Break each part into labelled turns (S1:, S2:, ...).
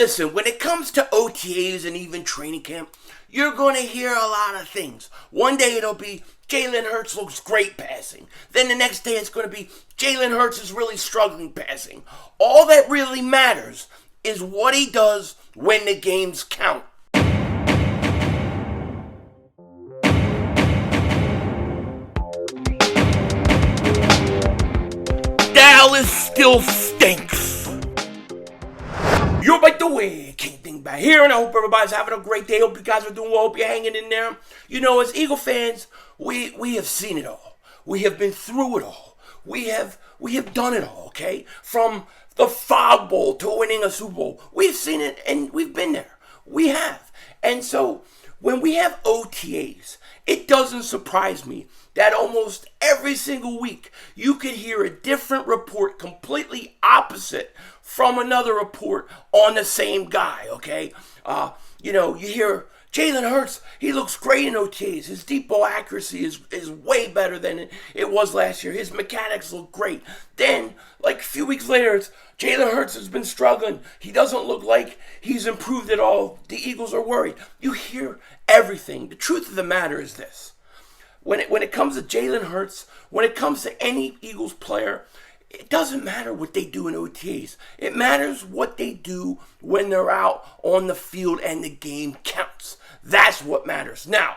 S1: Listen, when it comes to OTAs and even training camp, you're going to hear a lot of things. One day it'll be Jalen Hurts looks great passing. Then the next day it's going to be Jalen Hurts is really struggling passing. All that really matters is what he does when the games count. Dallas still stinks. Yo, by the way, King Dingbat here, and I hope everybody's having a great day. Hope you guys are doing well. Hope you're hanging in there. You know, as Eagle fans, we have seen it all. We have been through it all. We have done it all, okay? From the Fog Bowl to winning a Super Bowl. We've seen it, and we've been there. We have. And so, when we have OTAs, it doesn't surprise me that almost every single week you could hear a different report completely opposite from another report on the same guy, okay? You hear Jalen Hurts, he looks great in OTAs. His deep ball accuracy is way better than it was last year. His mechanics look great. Then, like a few weeks later, it's Jalen Hurts has been struggling. He doesn't look like he's improved at all. The Eagles are worried. You hear everything. The truth of the matter is this. When it comes to Jalen Hurts, when it comes to any Eagles player, it doesn't matter what they do in OTAs. It matters what they do when they're out on the field and the game counts. That's what matters. Now,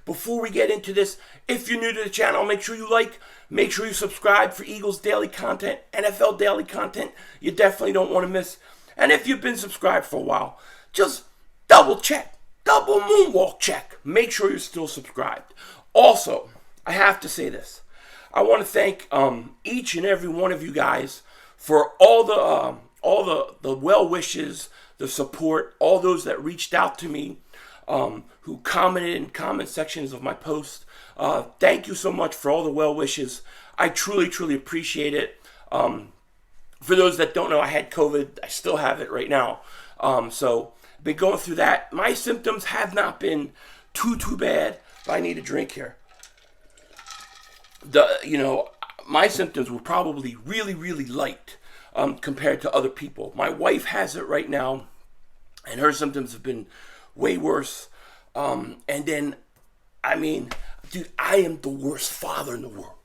S1: before we get into this, if you're new to the channel, make sure you like, make sure you subscribe for Eagles daily content, NFL daily content. You definitely don't want to miss. And if you've been subscribed for a while, just double check, double moonwalk check. Make sure you're still subscribed. Also, I have to say this. I want to thank each and every one of you guys for all the well wishes, the support, all those that reached out to me, who commented in comment sections of my posts. Thank you so much for all the well wishes. I truly appreciate it. For those that don't know, I had COVID. I still have it right now. So I've been going through that. My symptoms have not been too bad. I need a drink here. My symptoms were probably really light compared to other people. My wife has it right now, and her symptoms have been way worse. And then, dude, I am the worst father in the world.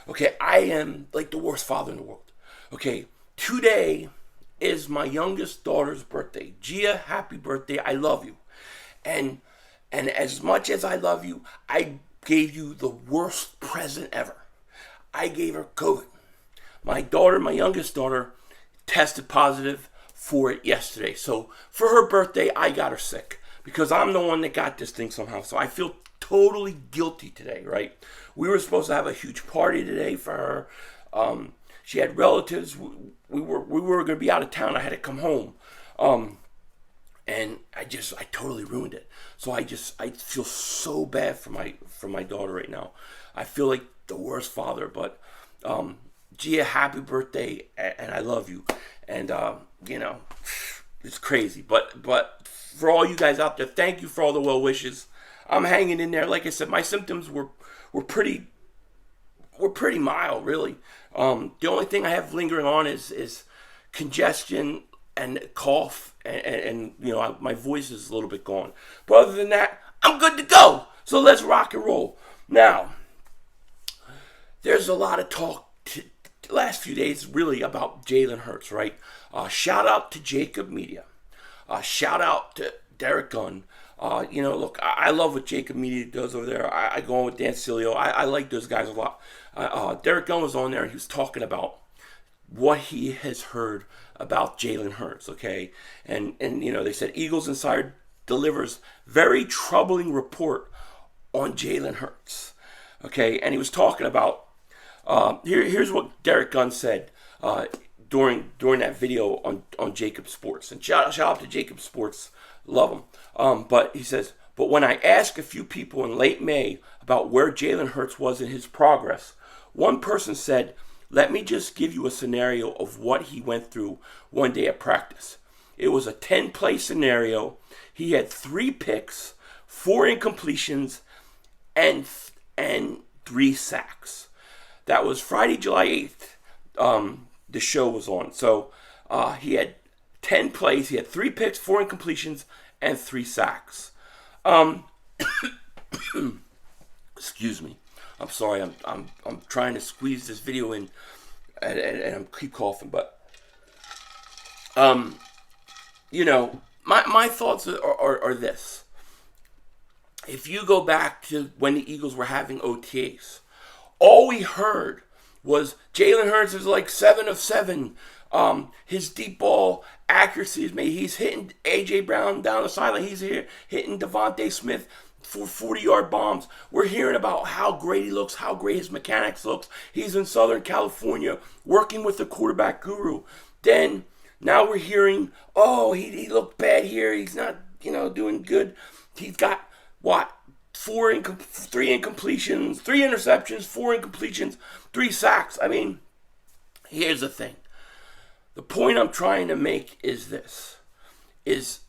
S1: Okay, I am like the worst father in the world. Okay, today is my youngest daughter's birthday. Gia, happy birthday. I love you. And as much as I love you, I gave you the worst present ever. I gave her COVID. My daughter, my youngest daughter, tested positive for it yesterday. So for her birthday, I got her sick because I'm the one that got this thing somehow. So I feel totally guilty today, right? We were supposed to have a huge party today for her. She had relatives. We were going to be out of town. I had to come home. And I totally ruined it. So I feel so bad for my daughter right now. I feel like the worst father, but Gia, happy birthday, and I love you. And it's crazy. But for all you guys out there, thank you for all the well wishes. I'm hanging in there. Like I said, my symptoms were pretty mild, really. The only thing I have lingering on is congestion and cough, and my voice is a little bit gone. But other than that, I'm good to go. So let's rock and roll. Now, there's a lot of talk the last few days really about Jalen Hurts, right? Shout out to Jacob Media. Shout out to Derek Gunn. Look, I love what Jacob Media does over there. I go on with Dan Cilio. I like those guys a lot. Derek Gunn was on there and he was talking about what he has heard about Jalen Hurts, okay? And they said Eagles Insider delivers very troubling report on Jalen Hurts, okay? And he was talking about, here's what Derek Gunn said during that video on Jacob Sports. And shout out to Jacob Sports, love him. But he says, but when I asked a few people in late May about where Jalen Hurts was in his progress, one person said, let me just give you a scenario of what he went through one day at practice. It was a 10-play scenario. He had 3 picks, 4 incompletions, and 3 sacks. That was Friday, July 8th. The show was on. So he had 10 plays. He had 3 picks, 4 incompletions, and 3 sacks. Excuse me. I'm sorry. I'm trying to squeeze this video in, and I keep coughing. But my thoughts are this. If you go back to when the Eagles were having OTAs, all we heard was Jalen Hurts is like 7 of 7. His deep ball accuracy is made. He's hitting A.J. Brown down the sideline. He's here hitting Devontae Smith for 40-yard bombs. We're hearing about how great he looks, how great his mechanics looks. He's in Southern California working with the quarterback guru. Then now we're hearing, oh, he looked bad here. He's not, doing good. He's got what? 3 incompletions, 3 interceptions, 4 incompletions, 3 sacks. I mean, here's the thing. The point I'm trying to make is this. Is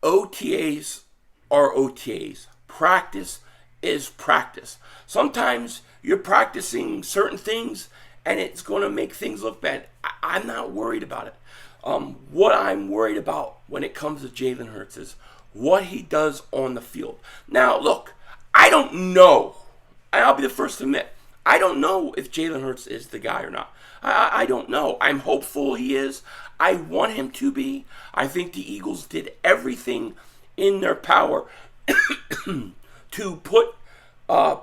S1: OTAs are OTAs. Practice is practice. Sometimes you're practicing certain things and it's going to make things look bad. I'm not worried about it. What I'm worried about when it comes to Jalen Hurts is what he does on the field. Now, look, I don't know. I'll be the first to admit, I don't know if Jalen Hurts is the guy or not. I don't know. I'm hopeful he is. I want him to be. I think the Eagles did everything in their power to put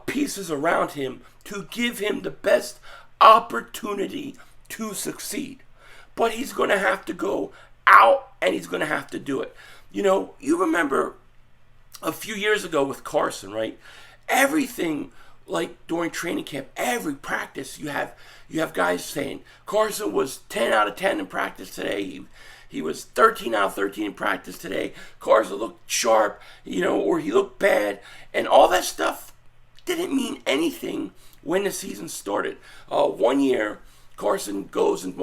S1: pieces around him to give him the best opportunity to succeed. But he's going to have to go out and he's going to have to do it. You remember a few years ago with Carson, right? Everything, like during training camp, every practice, you have guys saying Carson was 10 out of 10 in practice today. He was 13 out of 13 in practice today. Carson looked sharp, or he looked bad. And all that stuff didn't mean anything when the season started. 1 year, Carson goes and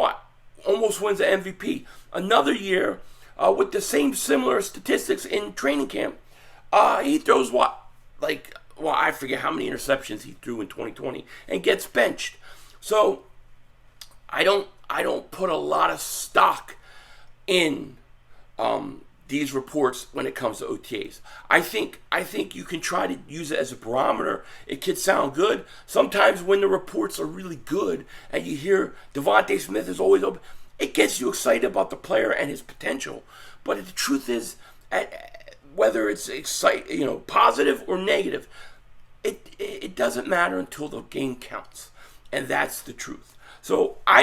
S1: almost wins the MVP. Another year, with the same similar statistics in training camp, he throws I forget how many interceptions he threw in 2020 and gets benched. So I don't put a lot of stock in these reports when it comes to OTAs. I think you can try to use it as a barometer. It could sound good. Sometimes when the reports are really good and you hear Devontae Smith is always open, it gets you excited about the player and his potential. But the truth is, whether it's positive or negative, it doesn't matter until the game counts, and that's the truth. So I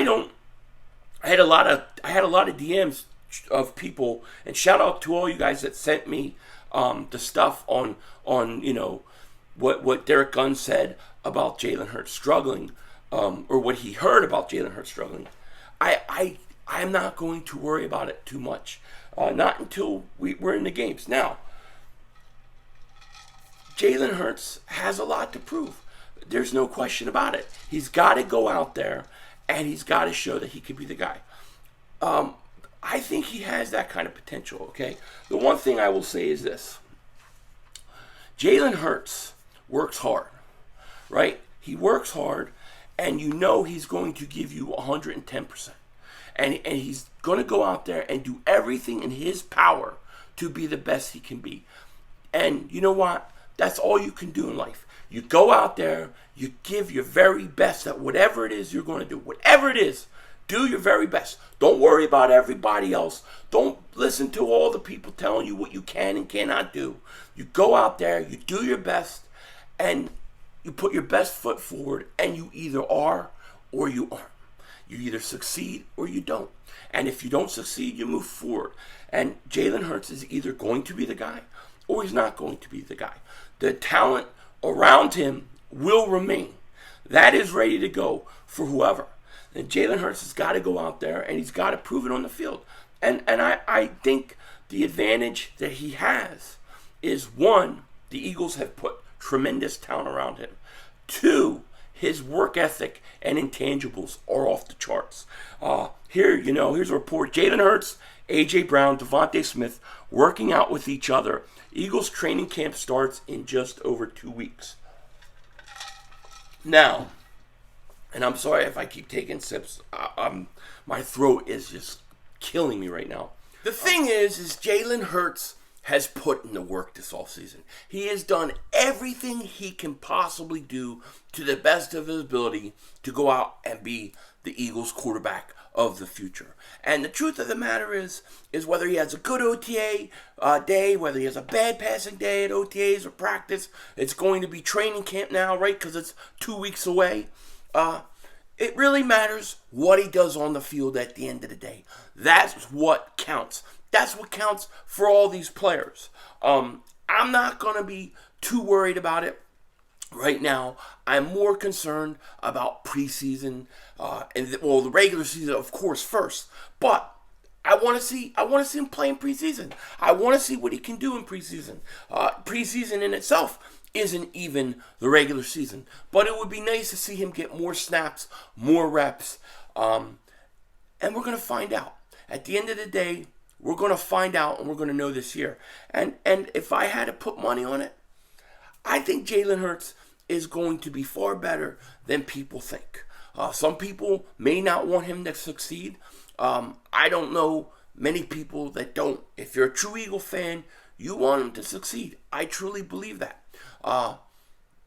S1: had a lot of DMs of people, and shout out to all you guys that sent me the stuff on what Derek Gunn said about Jalen Hurts struggling, or what he heard about Jalen Hurts struggling. I'm not going to worry about it too much, not until we're in the games. Now, Jalen Hurts has a lot to prove. There's no question about it. He's got to go out there and he's got to show that he could be the guy. I think he has that kind of potential, okay? The one thing I will say is this. Jalen Hurts works hard, right? He works hard, and he's going to give you 110%. And he's going to go out there and do everything in his power to be the best he can be. And you know what? That's all you can do in life. You go out there, you give your very best at whatever it is you're going to do. Whatever it is, do your very best. Don't worry about everybody else. Don't listen to all the people telling you what you can and cannot do. You go out there, you do your best, and you put your best foot forward, and you either are or you aren't. You either succeed or you don't. And if you don't succeed, you move forward. And Jalen Hurts is either going to be the guy or he's not going to be the guy. The talent around him will remain. That is ready to go for whoever. And Jalen Hurts has got to go out there and he's got to prove it on the field. And I think the advantage that he has is, one, the Eagles have put tremendous talent around him. Two, his work ethic and intangibles are off the charts. Here's a report. Jalen Hurts, A.J. Brown, Devontae Smith working out with each other. Eagles training camp starts in just over 2 weeks. Now, and I'm sorry if I keep taking sips. My throat is just killing me right now. The thing is Jalen Hurts has put in the work this offseason. He has done everything he can possibly do to the best of his ability to go out and be the Eagles quarterback of the future. And the truth of the matter is whether he has a good OTA day, whether he has a bad passing day at OTAs or practice, it's going to be training camp now, right? Because it's 2 weeks away. It really matters what he does on the field at the end of the day. That's what counts. That's what counts for all these players. I'm not going to be too worried about it right now. I'm more concerned about preseason the regular season, of course, first. But I want to see him play in preseason. I want to see what he can do in preseason. Preseason in itself isn't even the regular season, but it would be nice to see him get more snaps, more reps, and we're going to find out. At the end of the day, we're going to find out, and we're going to know this year. And if I had to put money on it, I think Jalen Hurts is going to be far better than people think. Some people may not want him to succeed. I don't know many people that don't. If you're a true Eagle fan, you want him to succeed. I truly believe that.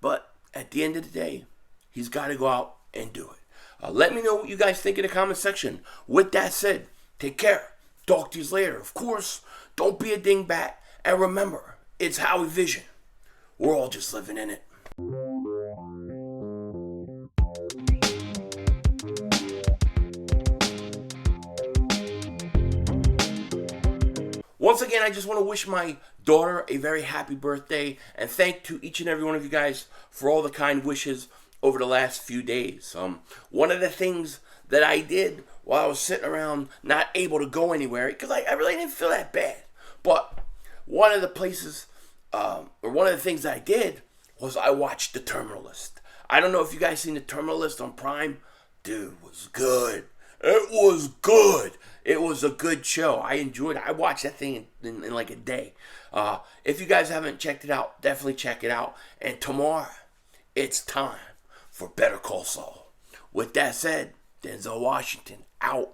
S1: But at the end of the day, he's got to go out and do it. Let me know what you guys think in the comment section. With that said, take care. Talk to you later. Of course, don't be a dingbat. And remember, it's how we vision. We're all just living in it. Once again, I just want to wish my daughter a very happy birthday and thank to each and every one of you guys for all the kind wishes over the last few days. One of the things that I did while I was sitting around not able to go anywhere, because I really didn't feel that bad, but one of the places, or one of the things that I did was I watched The Terminal List. I don't know if you guys seen The Terminal List on Prime. Dude, it was good. It was good. It was a good show. I enjoyed it. I watched that thing in like a day. If you guys haven't checked it out, definitely check it out. And tomorrow, it's time for Better Call Saul. With that said, Denzel Washington out.